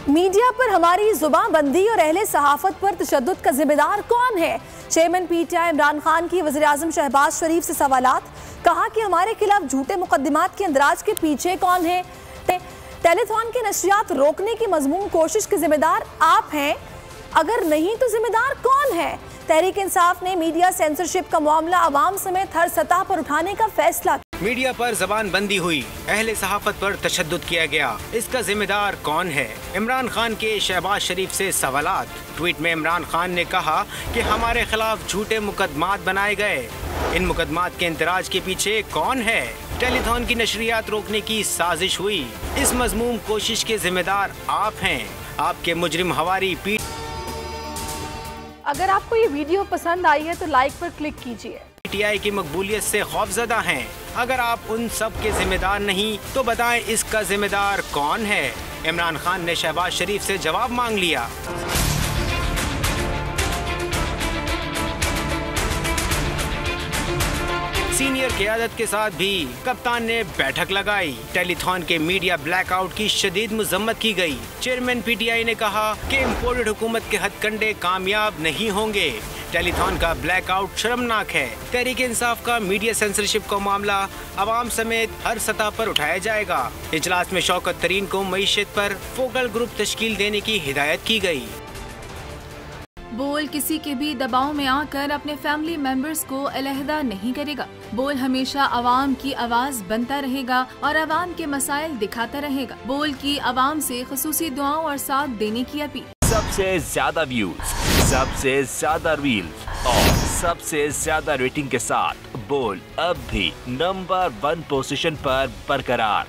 Media पर हमारी जुबानबंदी और अहले सहाफत पर तशद्दुद का जिम्मेदार कौन है? चेयरमैन पीटीआई इमरान खान की वज़ीर आज़म शहबाज शरीफ से सवालात। कहा कि हमारे खिलाफ झूठे मुकदमात के इंदराज के पीछे कौन है? टेलीथॉन की नशरियात रोकने की मजमून कोशिश के जिम्मेदार आप हैं, अगर नहीं तो जिम्मेदार कौन है? तहरीक इंसाफ ने मीडिया सेंसरशिप का मामला अवाम समेत हर सतह पर उठाने का फैसला। मीडिया पर जबान बंदी हुई, अहले सहाफत पर तशद्दुद किया गया, इसका जिम्मेदार कौन है? इमरान खान के शहबाज शरीफ से सवालात। ट्वीट में इमरान खान ने कहा कि हमारे खिलाफ झूठे मुकदमात बनाए गए, इन मुकदमात के इंतराज के पीछे कौन है? टेलीथॉन की नशरियात रोकने की साजिश हुई, इस मजमूम कोशिश के जिम्मेदार आप हैं, आपके मुजरिम हवारी पीठ। अगर आपको ये वीडियो पसंद आई है तो लाइक पर क्लिक कीजिए। पीटीआई की मकबूलियत से खौफजदा हैं। अगर आप उन सब के जिम्मेदार नहीं तो बताएं इसका जिम्मेदार कौन है? इमरान खान ने शहबाज शरीफ से जवाब मांग लिया। सीनियर क़यादत के साथ भी कप्तान ने बैठक लगाई। टेलीथॉन के मीडिया ब्लैकआउट की शदीद मजम्मत की गई। चेयरमैन पीटीआई ने कहा कि इम्पोर्टेड हुकूमत के हथकंडे कामयाब नहीं होंगे। टेलीथॉन का ब्लैकआउट शर्मनाक है। तहरीक इंसाफ का मीडिया सेंसरशिप का मामला अवाम समेत हर सतह पर उठाया जाएगा। इजलास में शौकत तरीन को मईशत पर फोकल ग्रुप तश्कील देने की हिदायत की गई। बोल किसी के भी दबाव में आकर अपने फैमिली मेंबर्स को अलहदा नहीं करेगा। बोल हमेशा अवाम की आवाज बनता रहेगा और अवाम के मसाइल दिखाता रहेगा। बोल की अवाम से खुसूसी दुआओं और साथ देने की अपील। सबसे ज्यादा व्यूज, सबसे ज्यादा रील्स और सबसे ज्यादा रेटिंग के साथ बोल अब भी नंबर 1 पोजीशन पर बरकरार।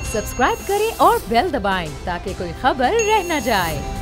सब्सक्राइब करें और बेल दबाएं ताकि कोई खबर रह न जाए।